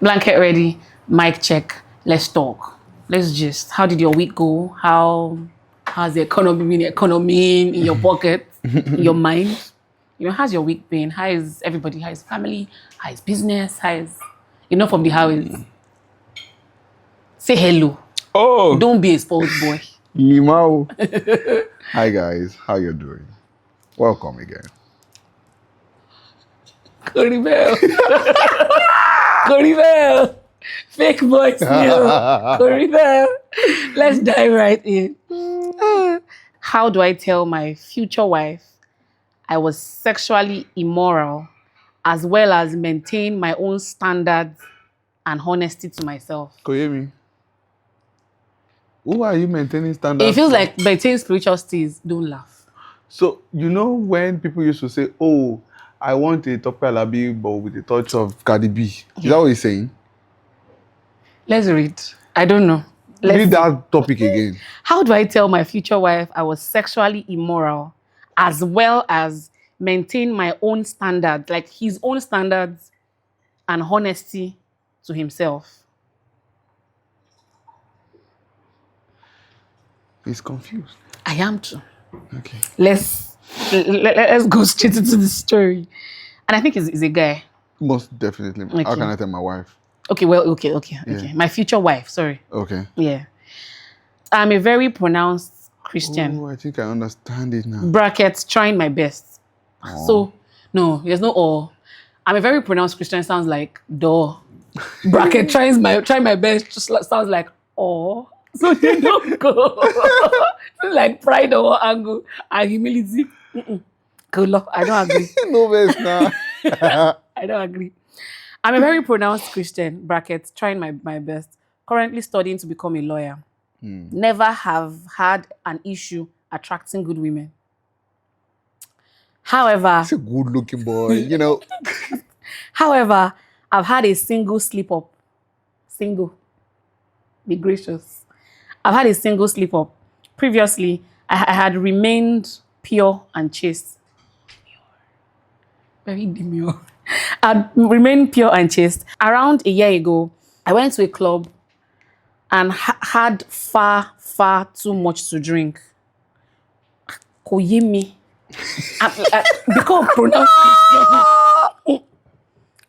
Blanket ready, mic check. Let's talk. Let's just. How did your week go? How's the economy been? Economy in your pocket, in your mind. How's your week been? How is everybody? How is family? How is business? How is from the how is. Say hello. Oh, Don't be a sports boy. Immoral. Hi guys, how you doing? Welcome again. Coribel. Coribel. Fake voice new. Coribel. Let's dive right in. How do I tell my future wife I was sexually immoral as well as maintain my own standards and honesty to myself? Koyemi, who are you maintaining standards? It feels like maintain spiritual steeze. Don't laugh. So, when people used to say, oh, I want a Tope Alabi but with a touch of Cardi B. Is that what you're saying? Let's read. I don't know. Read that topic again. How do I tell my future wife I was sexually immoral as well as maintain my own standards, like his own standards and honesty to himself? He's confused. I am too. Okay. Let's go straight into the story. And I think he's a guy. Most definitely. Okay. How can I tell my wife? Okay, okay. My future wife, sorry. Okay. Yeah. I'm a very pronounced Christian. Oh, I think I understand it now. Brackets, trying my best. Aww. So, no, there's no or. I'm a very pronounced Christian, sounds like duh. Bracket, try my best, just sounds like or. So they don't go. It's like pride or angle and humility. Good luck. I don't agree. No best now. I don't agree. I'm a very pronounced Christian, brackets, trying my best, currently studying to become a lawyer. Never have had an issue attracting good women. However, he's a good-looking boy, However, I've had a single slip-up. Single. Be gracious. I've had a single slip-up. Previously, I had remained pure and chaste. Very demure. I'd remained pure and chaste. Around a year ago, I went to a club and had far, far too much to drink. Koyemi. Because pronounced Christian.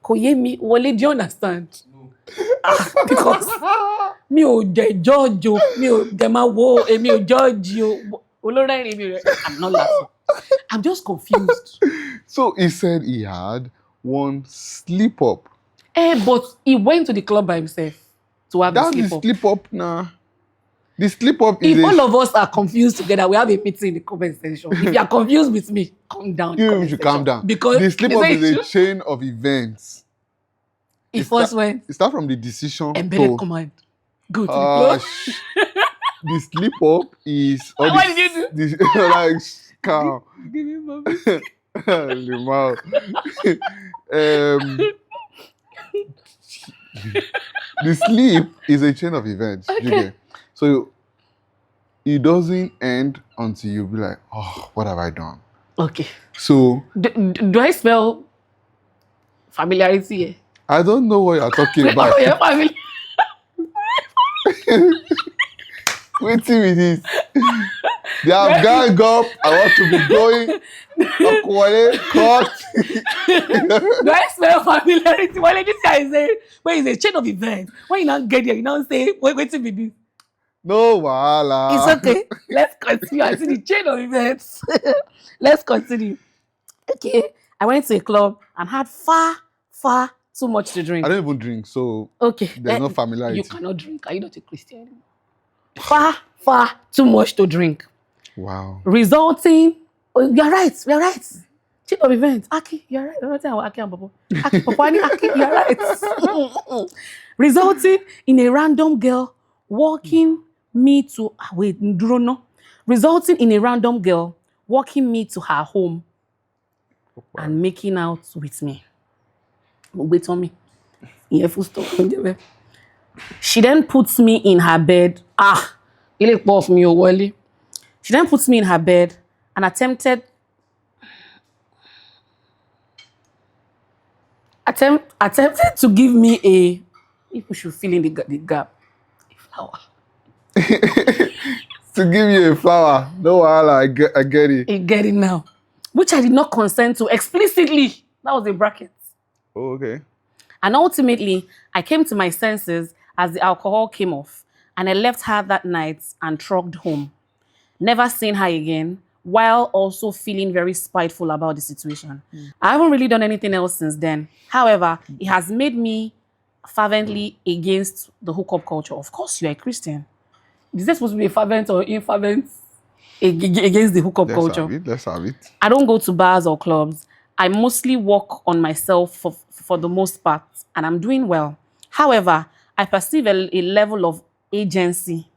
Koyemi. Wale, do you understand? No. Because mi ò judge o, mi ò dema wo, mi ò judge o. I'm not laughing. I'm just confused. So he said he had one slip up. But he went to the club by himself to have the slip up. That's the slip up now. The slip up is. If all of us are confused together, we have a meeting in the comment section. If you are confused with me, calm down. You should calm down. Because the slip up is a chain of events. It first went. It starts from the decision. Embedded command. Go to the club. The slip up is. What did you do? Like, calm. Give me mommy. The sleep is a chain of events. Okay. So it doesn't end until you be like, oh, what have I done? Okay. So do I smell familiarity here? I don't know what you're talking about. Oh, yeah, family. Waiting with this. They have gang up. I want to be going. Cut. Do I smell familiarity? Well, like this guy is saying, when it's a chain of events. When you now get there, you now say, wait to be this. No, wahala. It's okay. Let's continue. I see the chain of events. Let's continue. Okay. I went to a club and had far, far too much to drink. I don't even drink, so okay. There's no familiarity. You cannot drink. Are you not a Christian anymore? Far, far too much to drink. Wow. Resulting, you're right. Chain of events. Aki, you're right. I'm not saying Aki and Papa. Aki, Papa, Aki, you're right. Resulting in a random girl walking me to resulting in a random girl walking me to her home and making out with me. Wait on me. Full stop. She then puts me in her bed. She then puts me in her bed and attempted to give me a People should fill in the gap. A flower. To give you a flower. No, I get it. You get it now. Which I did not consent to explicitly. That was in brackets. Oh, okay. And ultimately, I came to my senses as the alcohol came off, and I left her that night and trucked home. Never seen her again, while also feeling very spiteful about the situation. I haven't really done anything else since then. However, it has made me fervently against the hookup culture. Of course, you're a Christian. Is this supposed to be a fervent or infervent against the hookup culture? Let's have it. I don't go to bars or clubs. I mostly work on myself for the most part, and I'm doing well. However, I perceive a level of agency.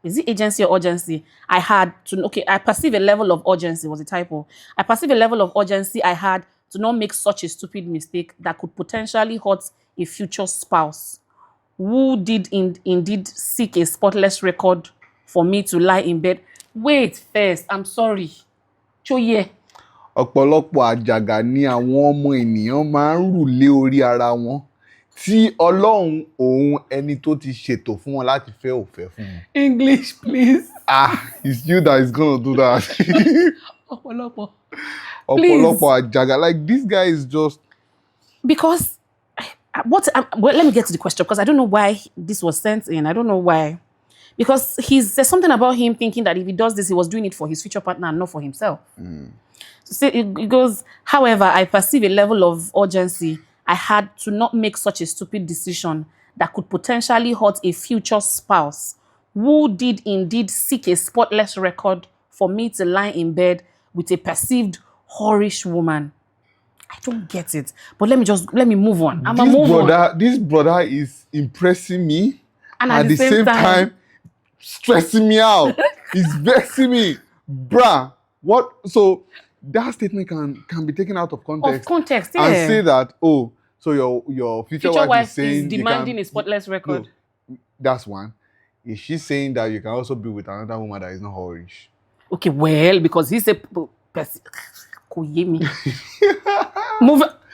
Is it agency or urgency? I perceive a level of urgency, was a typo. I perceive a level of urgency I had to not make such a stupid mistake that could potentially hurt a future spouse who did indeed seek a spotless record for me to lie in bed. Wait first, I'm sorry. Choye. Ọ̀pọ̀lọpọ̀ àjàgà ni àwọn ọmọ ènìyàn máa ń rù lé orí ara wọn tí Ọlọ́run òun ẹni tó ti ṣètò fún wọn láti fẹ́ ò fẹ́ fún wọn. English, please. It's you that is gonna do that. Ọ̀pọ̀lọpọ̀ àjàgà. Like, this guy is just... Because well, let me get to the question, because I don't know why this was sent in. I don't know why. Because there's something about him thinking that if he does this, he was doing it for his future partner and not for himself. So it goes, however, I perceive a level of urgency I had to not make such a stupid decision that could potentially hurt a future spouse who did indeed seek a spotless record for me to lie in bed with a perceived whorish woman. I don't get it. But let me move on. This brother is impressing me and at the same time stressing me out. He's vexing me. Bruh, what? So that statement can be taken out of context. Of context, yeah. And say that, oh, so your future wife is saying... demanding a spotless record. No, that's one. Is she saying that you can also be with another woman that is not whorish? Okay, well, because he's a...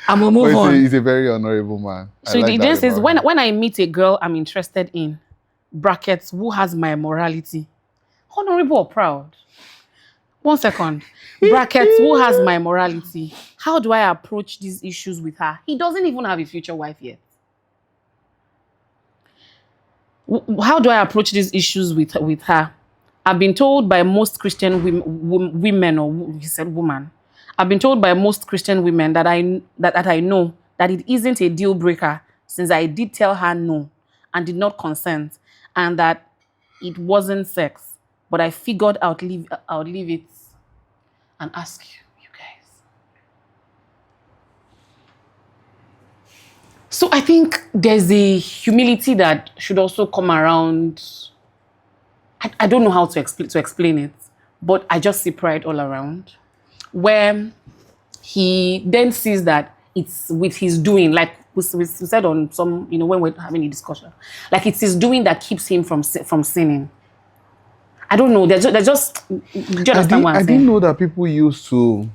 I'm gonna move on. He's a very honorable man. So the idea says, when I meet a girl I'm interested in, brackets, who has my morality? Honorable or proud? 1 second. Brackets, who has my morality? How do I approach these issues with her? He doesn't even have a future wife yet. How do I approach these issues with her? I've been told by most Christian women, or he said woman. I've been told by most Christian women that I know that it isn't a deal breaker, since I did tell her no and did not consent, and that it wasn't sex. But I figured I'll leave it and ask you guys. So I think there's a humility that should also come around. I don't know how to explain it, but I just see pride all around, where he then sees that it's with his doing, like we said on some, when we're having a discussion, like it's his doing that keeps him from sinning. I don't know. They're just. Do you understand what I'm saying? I didn't know that people used to,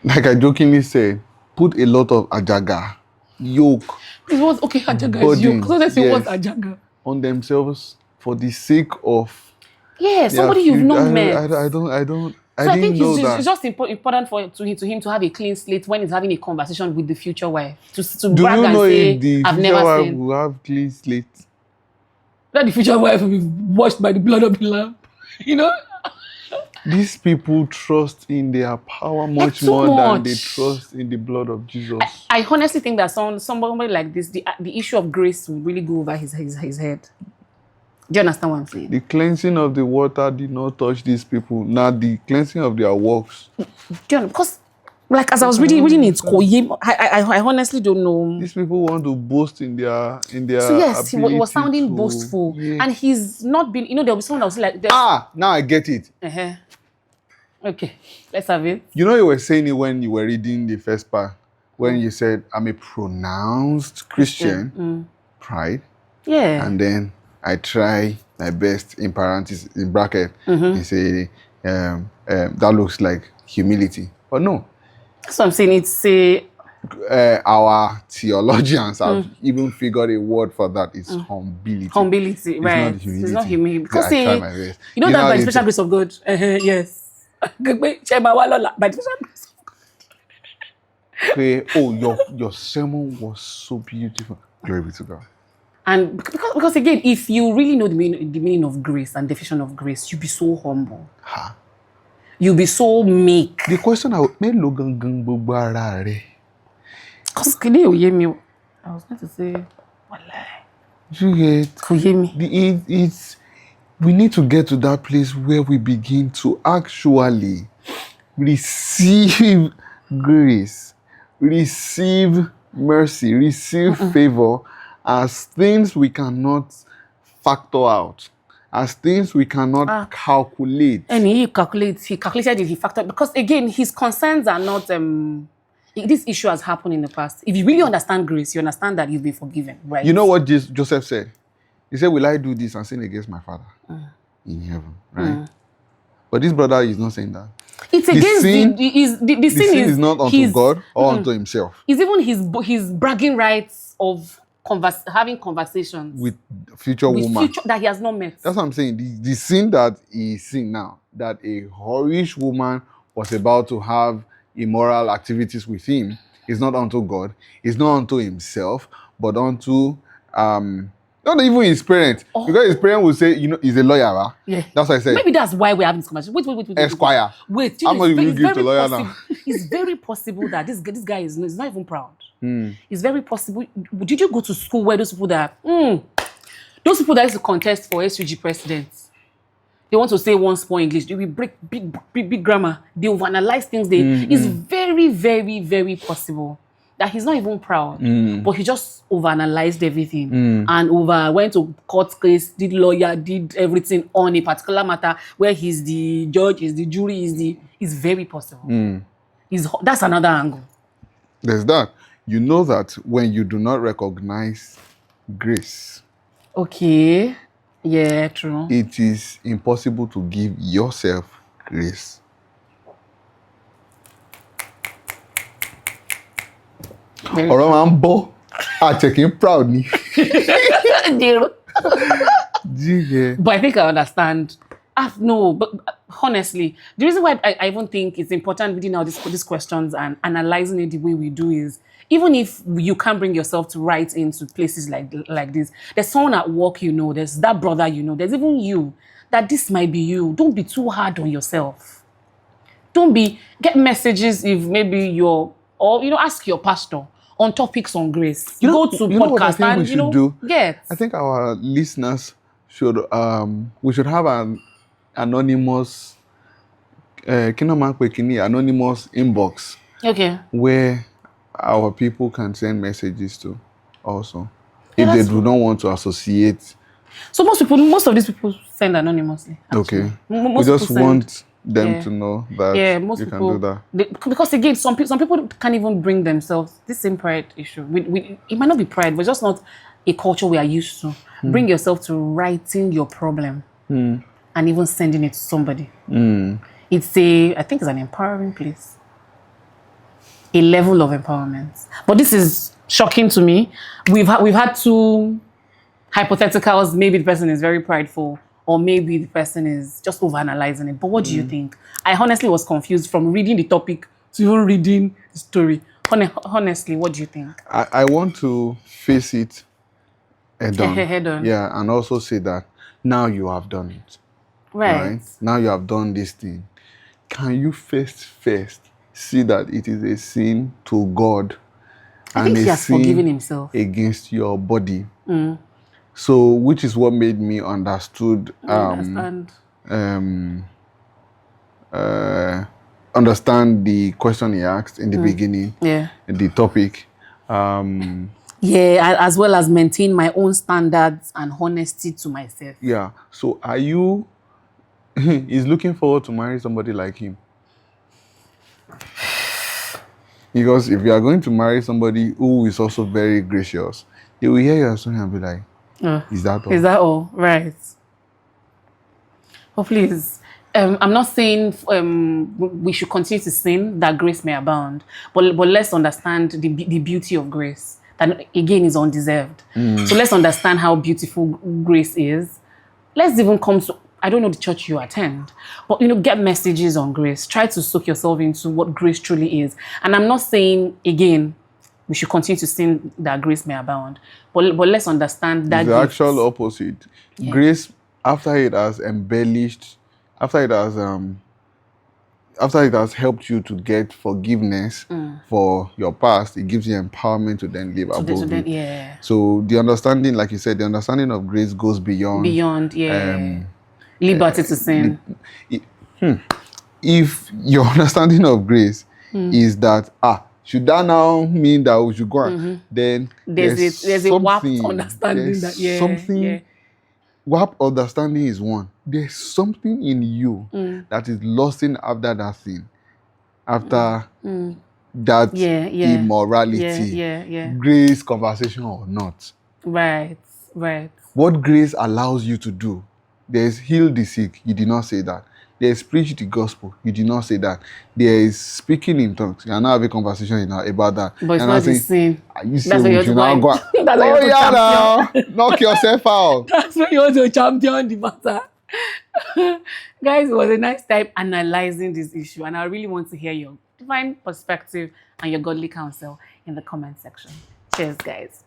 like I jokingly say, put a lot of ajaga, yoke. Ajaga is yoke. So let's say what's ajaga on themselves for the sake of. Yeah, somebody you've not met. I don't. So I think it's just important to him to have a clean slate when he's having a conversation with the future wife. To brag and say, I've never seen. Will have clean slate. That the future wife will be washed by the blood of the Lamb. These people trust in their power much more than they trust in the blood of Jesus. I honestly think that somebody like this, the issue of grace will really go over his head. Do you understand what I'm saying? The cleansing of the water did not touch these people. Now the cleansing of their works. Because, like, as I was reading it, I honestly don't know. These people want to boast in their. So yes, he was sounding boastful, and he's not been. There'll be someone that was like, now I get it. Okay, let's have it. You were saying it when you were reading the first part, when you said, "I'm a pronounced Christian." Pride. Yeah. And then I try my best in parentheses, in bracket, and say, that looks like humility. But no. That's what I'm saying. our theologians have even figured a word for that. It's humility. Humility, It's right? not humility. It's not humility. Because I try my best. you know that by the it's- special grace of God. Yes. By the special grace of God. Okay, your sermon was so beautiful. Glory be to God. And because again, if you really know the meaning of grace and definition of grace, you'll be so humble. Ha. You'll be so meek. The question I would make Logan gbogbo ara rẹ. Because I was going to say, walai. You get it's we need to get to that place where we begin to actually receive grace, receive mercy, receive favor as things we cannot factor out, as things we cannot calculate. And he calculated it, he factored, because again, his concerns are not, this issue has happened in the past. If you really understand grace, you understand that you've been forgiven, right? You know what Joseph said? He said, will I do this and sin against my father in heaven, right? But this brother is not saying that. It's against the sin is not unto God or unto himself. It's even his bragging rights of having conversations with future woman that he has not met. That's what I'm saying. The sin that he's seeing now, that a whorish woman was about to have immoral activities with him, is not unto God, is not unto himself, but unto not even his parents. Because his parents will say, he's a lawyer, right? Yeah. That's what I said. Maybe that's why we're having this conversation. Wait. Esquire. Wait. How much will you give to lawyer now? It's very possible that this guy is not even proud. It's very possible. Did you go to school where those people that those people that used to contest for SUG presidents, they want to say one small English, they will break big grammar, they overanalyze things. It's very, very, very possible that he's not even proud, but he just overanalyzed everything and went to court case, did lawyer, did everything on a particular matter where he's the judge, is the jury, is very possible. That's another angle. There's that. You know that when you do not recognize grace, okay, yeah, true, it is impossible to give yourself grace. Ọ̀rọ̀ máa ń bọ́ àtẹ̀kín proud ni. But I think I understand. No, but honestly, the reason why I even think it's important reading out these questions and analyzing it the way we do is, even if you can't bring yourself to write into places like this, there's someone at work there's that brother there's even you, that this might be you. Don't be too hard on yourself. Get messages if maybe ask your pastor on topics on grace. Go to podcast and we should do. Get. I think our listeners should we should have an anonymous anonymous inbox. Okay. Where our people can send messages to also. If they do not want to associate. So most of these people send anonymously. Actually. Okay. We just want them to know that most you people, can do that. Because again, some people can't even bring themselves. This same pride issue. It might not be pride, but just not a culture we are used to. Bring yourself to writing your problem and even sending it to somebody. It's I think it's an empowering place. A level of empowerment. But this is shocking to me. We've had two hypotheticals. Maybe the person is very prideful, or maybe the person is just overanalyzing it. But what do you think? I honestly was confused from reading the topic to even reading the story. Honestly, what do you think? I want to face it head on. Yeah, and also say that now you have done it. Right? Now you have done this thing. Can you first see that it is a sin to God I think he has forgiven himself against your body? So, which is what made me understand the question he asked in the beginning. Yeah. The topic. As well as maintain my own standards and honesty to myself. Yeah. So, are you? He's looking forward to marry somebody like him. Because if you are going to marry somebody who is also very gracious, they will hear your story and be like, is that all? Is that all? Right. Oh, please. I'm not saying we should continue to sin that grace may abound, but let's understand the beauty of grace. That again is undeserved. So let's understand how beautiful grace is. Let's even come to, I don't know the church you attend, but get messages on grace. Try to soak yourself into what grace truly is. And I'm not saying again we should continue to sin that grace may abound, but let's understand that the actual opposite. Yeah. Grace, after it has embellished, after it has helped you to get forgiveness for your past, it gives you empowerment to then live above it. Yeah. So the understanding, like you said, the understanding of grace goes beyond liberty to sin. If your understanding of grace is that should that now mean that we should go on? Then there's a warped understanding that something. Warped understanding is one. There's something in you that is lost in after that thing, after that immorality, grace conversation or not. Right. What grace allows you to do? There's heal the sick. You did not say that. There's preach the gospel. You did not say that. There is speaking in tongues. You are not having a conversation about that. But it's not the same. You say we should now go. Knock yourself out. That's when you want to champion the matter. Guys, it was a nice time analyzing this issue, and I really want to hear your divine perspective and your godly counsel in the comment section. Cheers, guys.